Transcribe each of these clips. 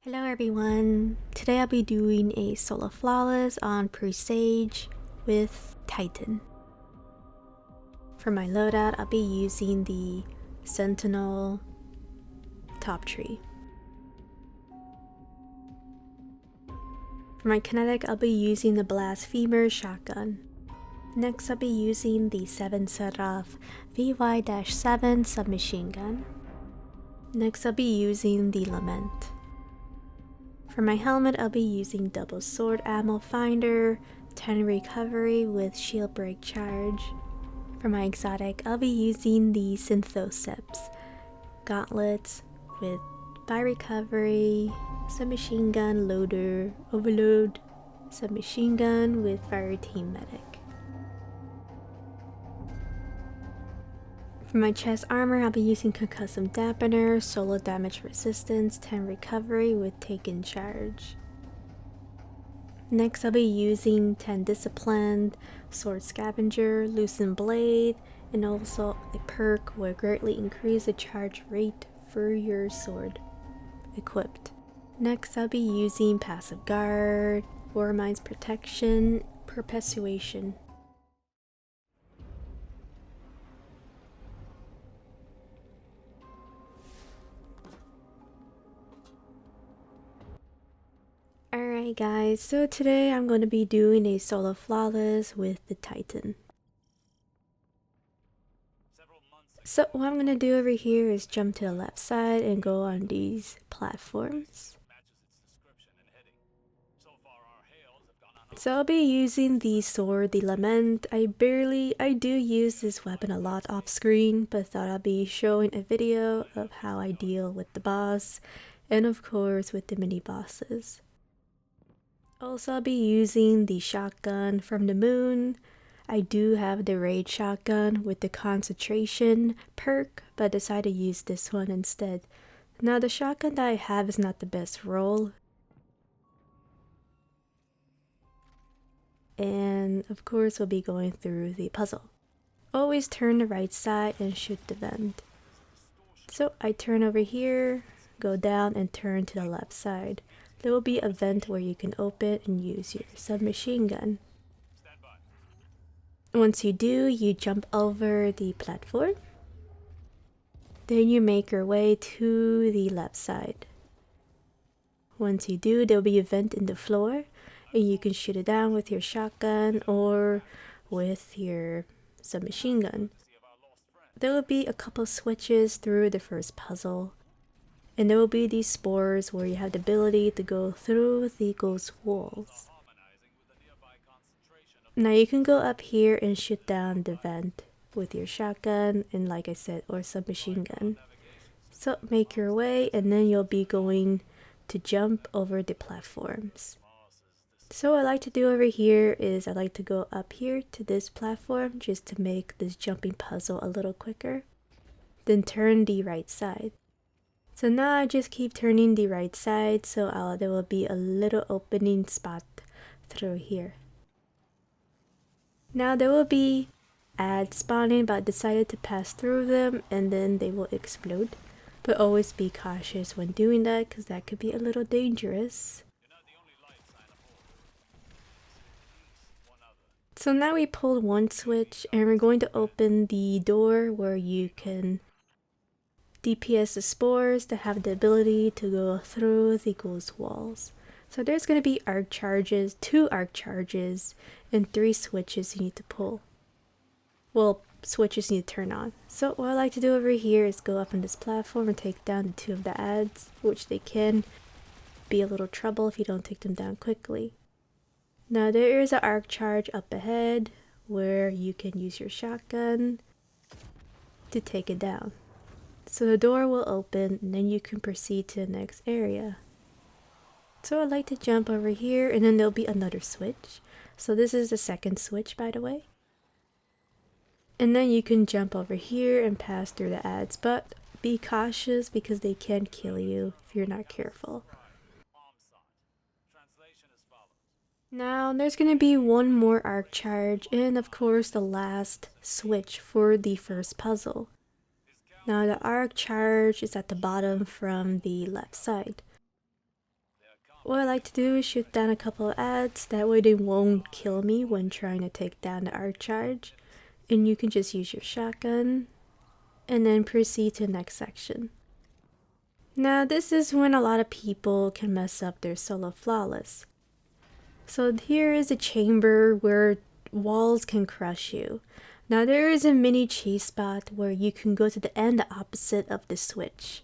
Hello everyone! Today I'll be doing a solo flawless on Presage with Titan. For my loadout, I'll be using the Sentinel top tree. For my Kinetic, I'll be using the MsBlitzVI shotgun. Next, I'll be using the 7 Seraph VY-7 submachine gun. Next, I'll be using the Lament. For my helmet, I'll be using double sword ammo finder, 10 recovery with shield break charge. For my exotic, I'll be using the Synthoceps gauntlets with 5 recovery, submachine gun loader, overload, submachine gun with fire team medic. For my chest armor, I'll be using concussive dampener, solo damage resistance, 10 recovery with taken charge. Next, I'll be using 10 disciplined, sword scavenger, loosened blade, and also a perk will greatly increase the charge rate for your sword equipped. Next, I'll be using passive guard, war mines protection, perpetuation. Alright guys, so today I'm going to be doing a solo flawless with the Titan. So what I'm going to do over here is jump to the left side and go on these platforms. So I'll be using the sword, the Lament. I do use this weapon a lot off screen, but thought I'll be showing a video of how I deal with the boss and of course with the mini bosses. Also, I'll be using the shotgun from the moon. I do have the raid shotgun with the concentration perk, but decided to use this one instead. Now the shotgun that I have is not the best roll. And of course we'll be going through the puzzle. Always turn the right side and shoot the vent. So I turn over here, go down and turn to the left side. There will be a vent where you can open and use your submachine gun. Once you do, you jump over the platform. Then you make your way to the left side. Once you do, there will be a vent in the floor and you can shoot it down with your shotgun or with your submachine gun. There will be a couple switches through the first puzzle. And there will be these spores where you have the ability to go through the ghost walls. Now you can go up here and shoot down the vent with your shotgun and like I said, or submachine gun. So make your way and then you'll be going to jump over the platforms. So what I like to do over here is I like to go up here to this platform just to make this jumping puzzle a little quicker. Then turn the right side. So now I just keep turning the right side so there will be a little opening spot through here. Now there will be ads spawning, but I decided to pass through them and then they will explode. But always be cautious when doing that because that could be a little dangerous. So now we pulled one switch and we're going to open the door where you can DPS the spores that have the ability to go through the ghost walls. So there's going to be arc charges, 2 arc charges, and 3 switches you need to pull. Well, switches you need to turn on. So what I like to do over here is go up on this platform and take down the 2 of the ads, which they can be a little trouble if you don't take them down quickly. Now there is an arc charge up ahead where you can use your shotgun to take it down. So the door will open and then you can proceed to the next area. So I like to jump over here and then there'll be another switch. So this is the second switch by the way. And then you can jump over here and pass through the ads, but be cautious because they can kill you if you're not careful. Now there's going to be one more arc charge and of course the last switch for the first puzzle. Now the arc charge is at the bottom from the left side. what I like to do is shoot down a couple of ads, that way they won't kill me when trying to take down the arc charge. And you can just use your shotgun and then proceed to the next section. Now this is when a lot of people can mess up their solo flawless. So here is a chamber where walls can crush you. Now there is a mini cheese spot where you can go to the end opposite of the switch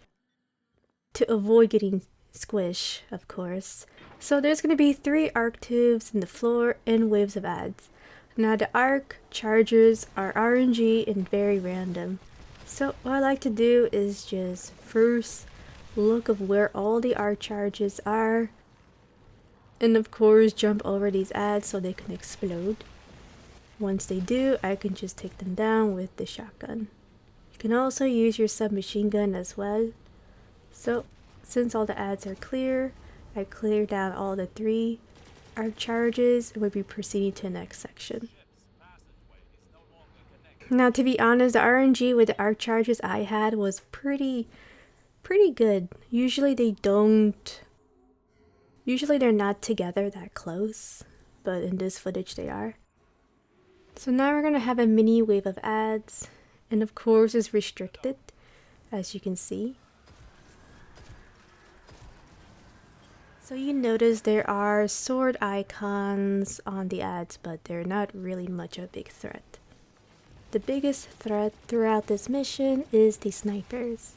to avoid getting squish, of course. So there's going to be 3 arc tubes in the floor and waves of ads. Now the arc chargers are RNG and very random. So what I like to do is just first look of where all the arc charges are, and of course jump over these ads so they can explode. Once they do, I can just take them down with the shotgun. You can also use your submachine gun as well. So since all the ads are clear, I clear down all the 3 arc charges and we'll be proceeding to the next section. Now to be honest, the RNG with the arc charges I had was pretty good. Usually they're not together that close, but in this footage they are. So now we're gonna have a mini wave of ads, and of course it's restricted, as you can see. So you notice there are sword icons on the ads, but they're not really much of a big threat. The biggest threat throughout this mission is the snipers.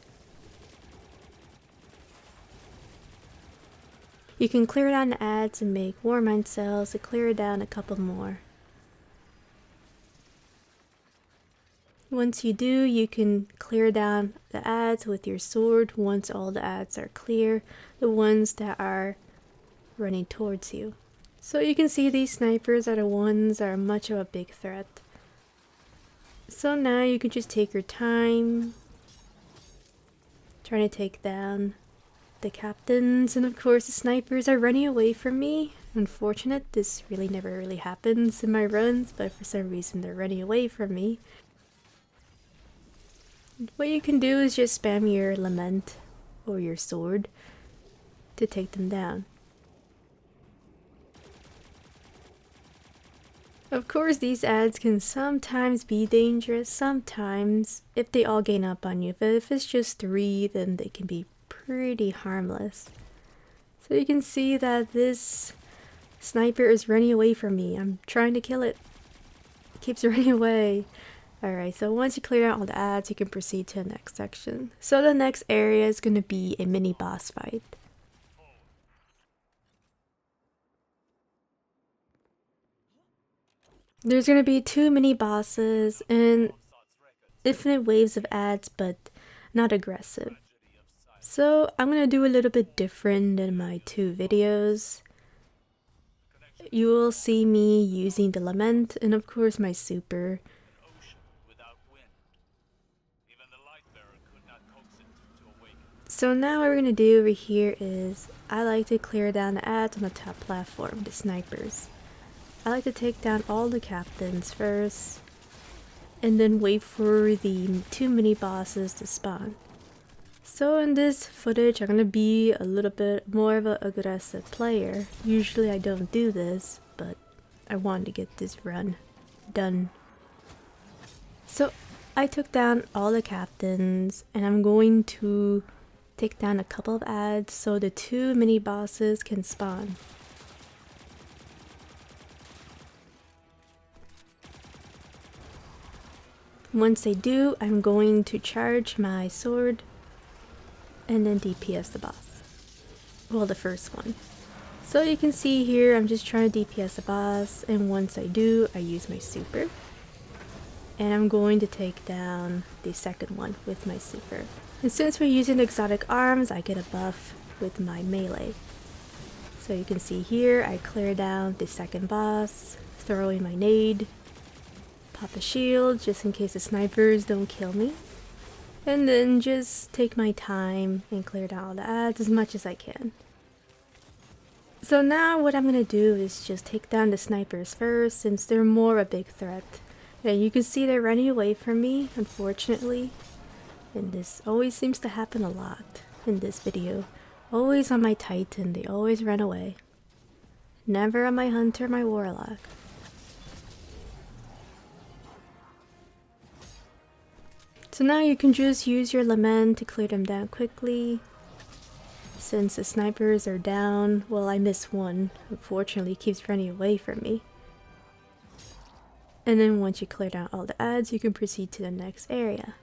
You can clear down the ads and make war mine cells to clear down a couple more. Once you do, you can clear down the ads with your sword once all the ads are clear, the ones that are running towards you. So you can see these snipers are the ones that are much of a big threat. So now you can just take your time trying to take down the captains, and of course the snipers are running away from me. Unfortunate, this never really happens in my runs, but for some reason they're running away from me. What you can do is just spam your Lament or your sword to take them down. Of course, these ads can sometimes be dangerous, sometimes if they all gain up on you, but if it's just 3, then they can be pretty harmless. So you can see that this sniper is running away from me. I'm trying to kill it. It keeps running away. Alright, so once you clear out all the ads, you can proceed to the next section. So the next area is going to be a mini boss fight. There's going to be 2 mini bosses and infinite waves of ads, but not aggressive. So I'm going to do a little bit different than my 2 videos. You will see me using the Lament and of course my super. So now what we're going to do over here is, I like to clear down the ads on the top platform, the snipers. I like to take down all the captains first, and then wait for the 2 mini bosses to spawn. So in this footage I'm going to be a little bit more of an aggressive player. Usually I don't do this, but I wanted to get this run done. So I took down all the captains, and I'm going to take down a couple of ads so the 2 mini bosses can spawn. Once they do, I'm going to charge my sword and then DPS the boss. Well, the first one. So you can see here, I'm just trying to DPS the boss, and once I do, I use my super. And I'm going to take down the second one with my super. And since we're using exotic arms, I get a buff with my melee. So you can see here, I clear down the second boss, throw in my nade, pop a shield just in case the snipers don't kill me, and then just take my time and clear down all the ads as much as I can. So now what I'm gonna do is just take down the snipers first, since they're more a big threat. And you can see they're running away from me, unfortunately. And this always seems to happen a lot in this video. Always on my Titan, they always run away. Never on my Hunter, my Warlock. So now you can just use your Lament to clear them down quickly. Since the snipers are down, well, I missed one. Unfortunately, it keeps running away from me. And then once you clear down all the adds, you can proceed to the next area.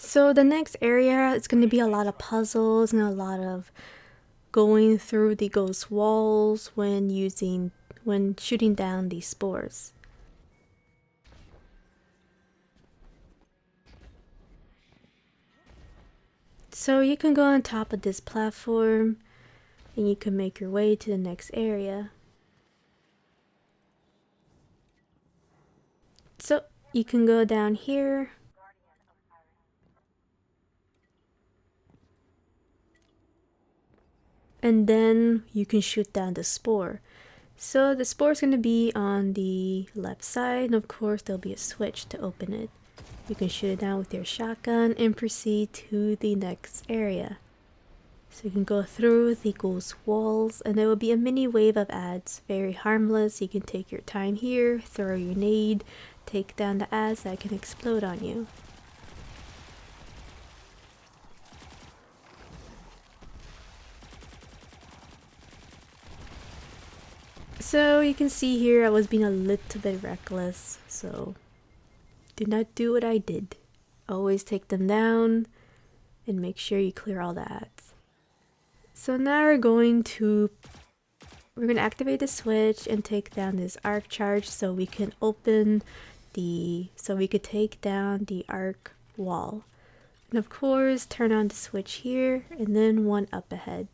So the next area is going to be a lot of puzzles and a lot of going through the ghost walls when shooting down these spores. So you can go on top of this platform and you can make your way to the next area. So you can go down here. And then you can shoot down the spore. So the spore is going to be on the left side, and of course there'll be a switch to open it. You can shoot it down with your shotgun and proceed to the next area. So you can go through the ghost walls and there will be a mini wave of adds. Very harmless. You can take your time here, throw your nade, take down the adds that can explode on you. So you can see here I was being a little bit reckless, so do not do what I did. Always take them down and make sure you clear all the adds. So now we're going to activate the switch and take down this arc charge so we can take down the arc wall. And of course turn on the switch here and then one up ahead.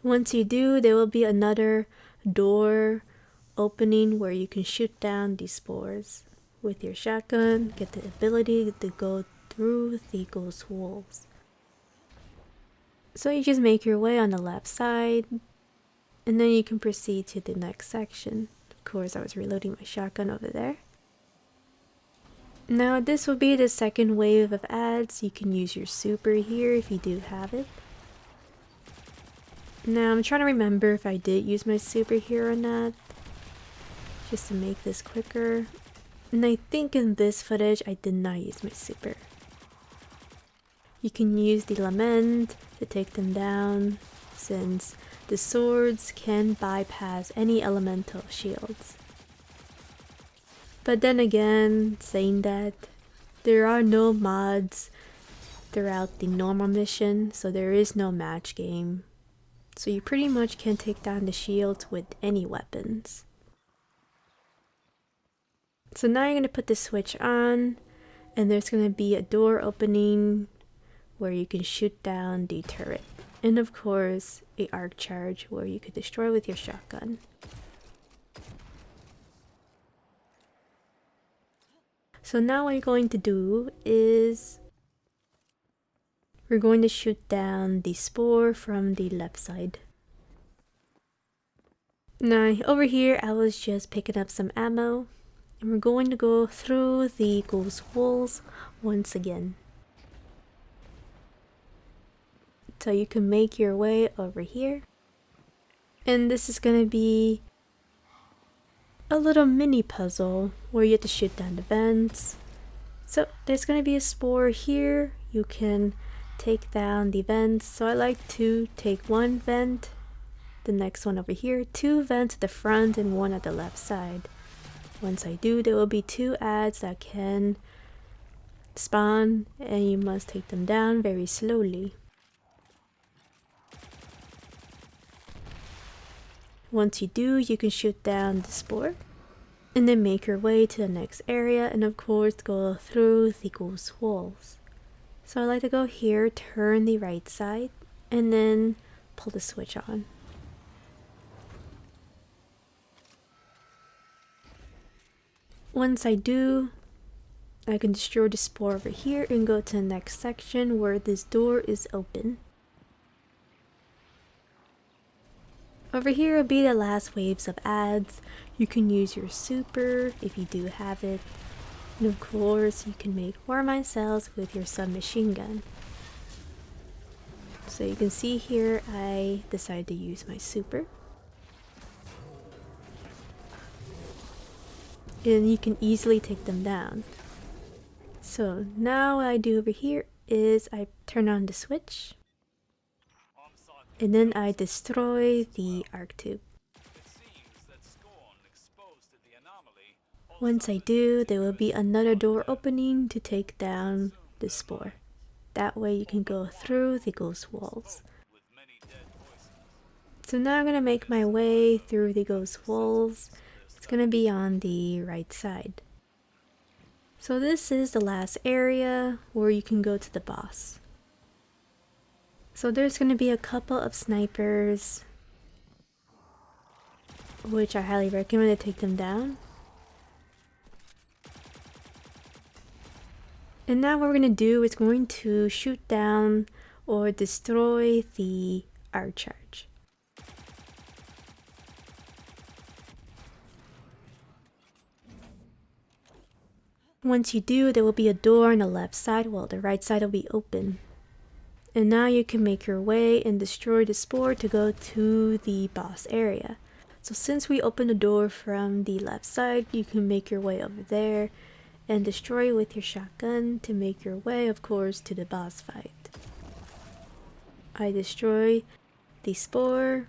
Once you do, there will be another door opening where you can shoot down these spores with your shotgun, get the ability to go through the ghost walls. So you just make your way on the left side and then you can proceed to the next section. Of course, I was reloading my shotgun over there. Now this will be the second wave of adds. You can use your super here if you do have it. Now I'm trying to remember if I did use my super here or not, just to make this quicker. And I think in this footage I did not use my super. You can use the Lament to take them down, since the swords can bypass any elemental shields. But then again, saying that, there are no mods throughout the normal mission, so there is no match game. So you pretty much can take down the shields with any weapons. So now you're going to put the switch on and there's going to be a door opening where you can shoot down the turret. And of course, a arc charge where you could destroy with your shotgun. So now what you're going to do is we're going to shoot down the spore from the left side. Now over here I was just picking up some ammo and we're going to go through the ghost walls once again. So you can make your way over here. And this is going to be a little mini puzzle where you have to shoot down the vents. So there's going to be a spore here. You can take down the vents. So I like to take one vent, the next one over here, two vents at the front and one at the left side. Once I do, there will be two adds that can spawn and you must take them down very slowly. Once you do, you can shoot down the spore and then make your way to the next area and of course go through the ghost walls. So I like to go here, turn the right side, and then pull the switch on. Once I do, I can destroy the spore over here and go to the next section where this door is open. Over here will be the last waves of ads. You can use your super if you do have it. And of course, you can make war mine cells with your submachine gun. So you can see here, I decided to use my super. And you can easily take them down. So now what I do over here is I turn on the switch. And then I destroy the arc tube. Once I do, there will be another door opening to take down the spore. That way you can go through the ghost walls. So now I'm going to make my way through the ghost walls. It's going to be on the right side. So this is the last area where you can go to the boss. So there's going to be a couple of snipers, which I highly recommend to take them down. And now what we're going to do is going to shoot down or destroy the arc charge. Once you do, there will be a door on the left side while the right side will be open. And now you can make your way and destroy the spore to go to the boss area. So since we opened the door from the left side, you can make your way over there and destroy with your shotgun to make your way, of course, to the boss fight. I destroy the spore.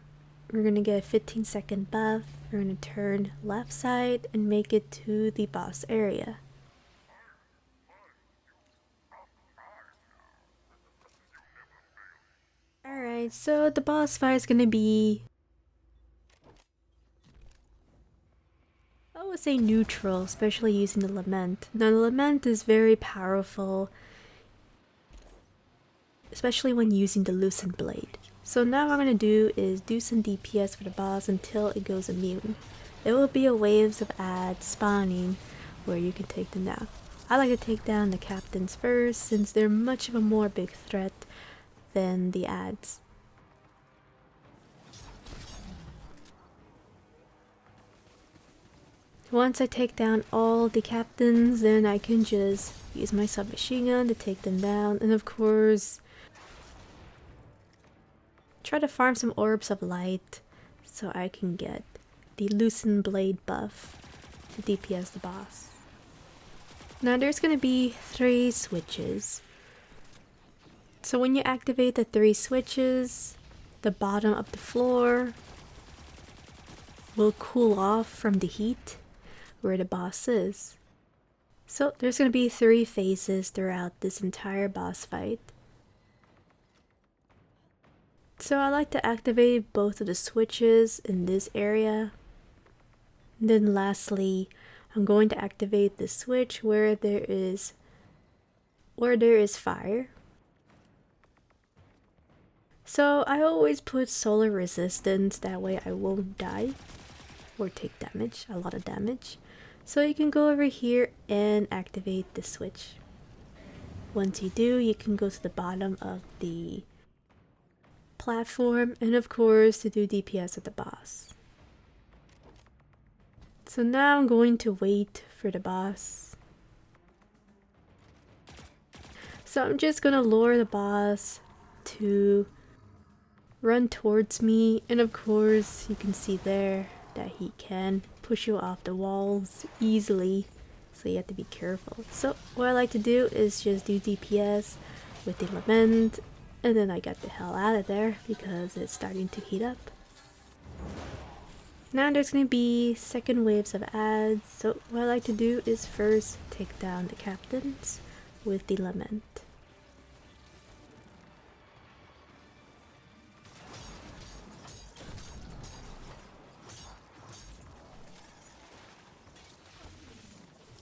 We're gonna get a 15-second buff. We're gonna turn left side and make it to the boss area. Alright, so the boss fight is gonna be, I would say, neutral, especially using the Lament. Now the Lament is very powerful, especially when using the loosened blade. So now what I'm going to do is do some DPS for the boss until it goes immune. There will be a waves of ads spawning where you can take them down. I like to take down the captains first since they're much of a more big threat than the ads. Once I take down all the captains, then I can just use my submachine gun to take them down, and of course try to farm some orbs of light so I can get the loosened blade buff to DPS the boss. Now there's going to be 3 switches. So when you activate the 3 switches, the bottom of the floor will cool off from the heat where the boss is. So there's going to be 3 phases throughout this entire boss fight. So I like to activate both of the switches in this area. And then lastly, I'm going to activate the switch where there is fire. So I always put solar resistance, that way I won't die or take damage, a lot of damage. So you can go over here and activate the switch. Once you do, you can go to the bottom of the platform and of course to do DPS at the boss. So now I'm going to wait for the boss. So I'm just gonna lure the boss to run towards me, and of course you can see there that he can push you off the walls easily, so you have to be careful. So what I like to do is just do DPS with the Lament, and then I got the hell out of there because it's starting to heat up. Now there's going to be second waves of ads, so what I like to do is first take down the captains with the Lament.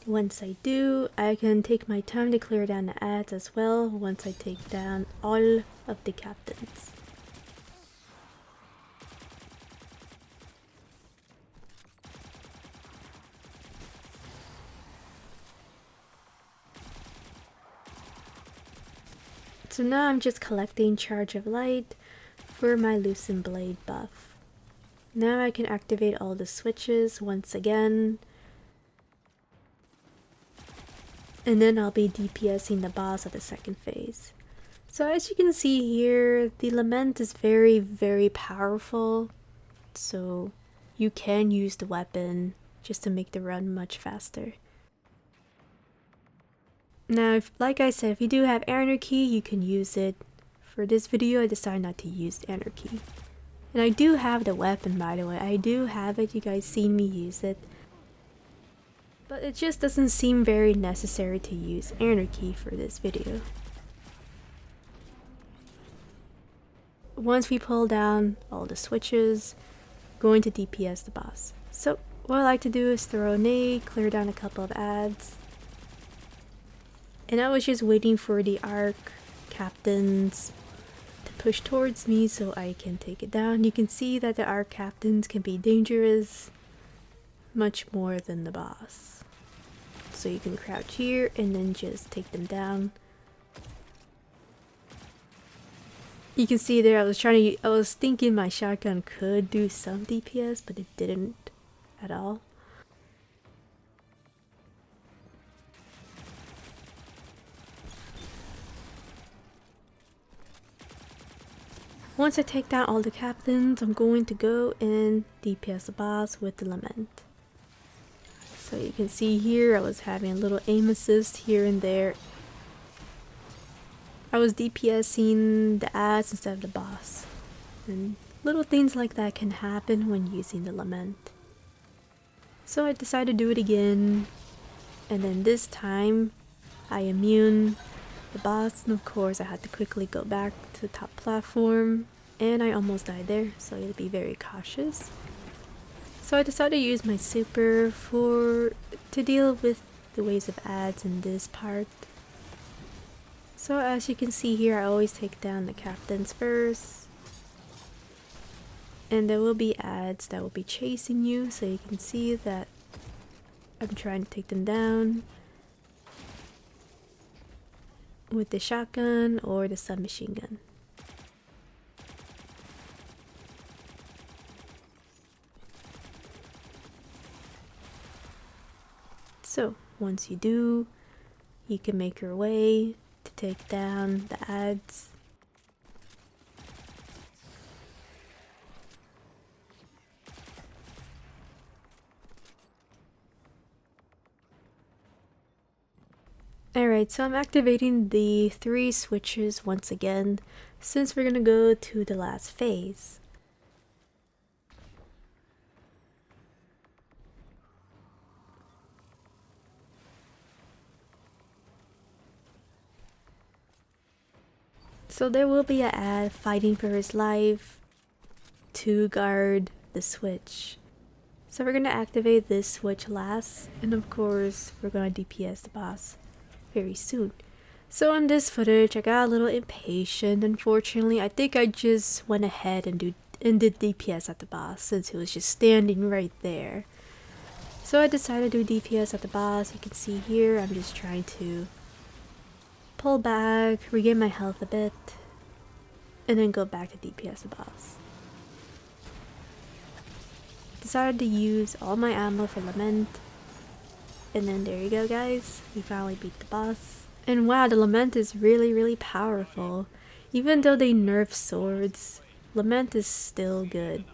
Once I do, I can take my time to clear down the ads as well once I take down all of the captains. So now I'm just collecting Charge of Light for my Loosened Blade buff. Now I can activate all the switches once again. And then I'll be DPSing the boss at the second phase. So as you can see here, the Lament is very, very powerful. So you can use the weapon just to make the run much faster. Now, like I said, if you do have Anarchy, you can use it. For this video, I decided not to use Anarchy. And I do have the weapon, by the way. I do have it. You guys seen me use it. But it just doesn't seem very necessary to use Anarchy for this video. Once we pull down all the switches, going to DPS the boss. So what I like to do is throw a nade, clear down a couple of ads. And I was just waiting for the arc captains to push towards me so I can take it down. You can see that the arc captains can be dangerous much more than the boss. So you can crouch here and then just take them down. You can see there I was thinking my shotgun could do some DPS, but it didn't at all. Once I take down all the captains, I'm going to go and DPS the boss with the Lament. So you can see here I was having a little aim assist here and there. I was DPSing the ads instead of the boss. And little things like that can happen when using the Lament. So I decided to do it again. And then this time I immune the boss, and of course I had to quickly go back to the top platform, and I almost died there, so you have to be very cautious. So I decided to use my super to deal with the waves of ads in this part. So as you can see here, I always take down the captains first, and there will be ads that will be chasing you, so you can see that I'm trying to take them down with the shotgun or the submachine gun. So once you do, you can make your way to take down the ads. Alright, so I'm activating the 3 switches once again, since we're gonna go to the last phase. So there will be an ad fighting for his life to guard the switch. So we're gonna activate this switch last, and of course we're gonna DPS the boss very soon. So on this footage I got a little impatient. Unfortunately, I think I just went ahead and did DPS at the boss since he was just standing right there. So I decided to do DPS at the boss. You can see here I'm just trying to pull back, regain my health a bit, and then go back to DPS the boss. Decided to use all my ammo for Lament. And then there you go, guys, we finally beat the boss. And wow, the Lament is really, really powerful. Even though they nerf swords, Lament is still good,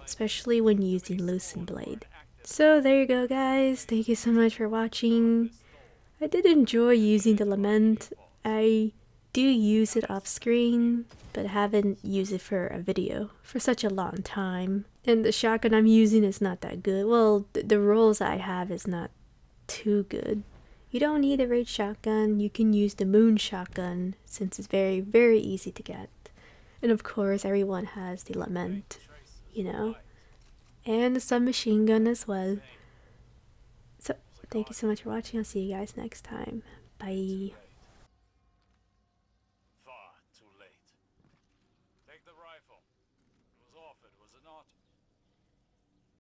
especially when using Loosened Blade. So there you go, guys, thank you so much for watching. I did enjoy using the Lament. I do use it off screen, but haven't used it for a video for such a long time. And the shotgun I'm using is not that good. Well, the rolls I have is not too good. You don't need a rage shotgun. You can use the moon shotgun since it's very, very easy to get. And of course everyone has the Lament, you know, and the submachine gun as well. So thank you so much for watching. I'll see you guys next time. Bye.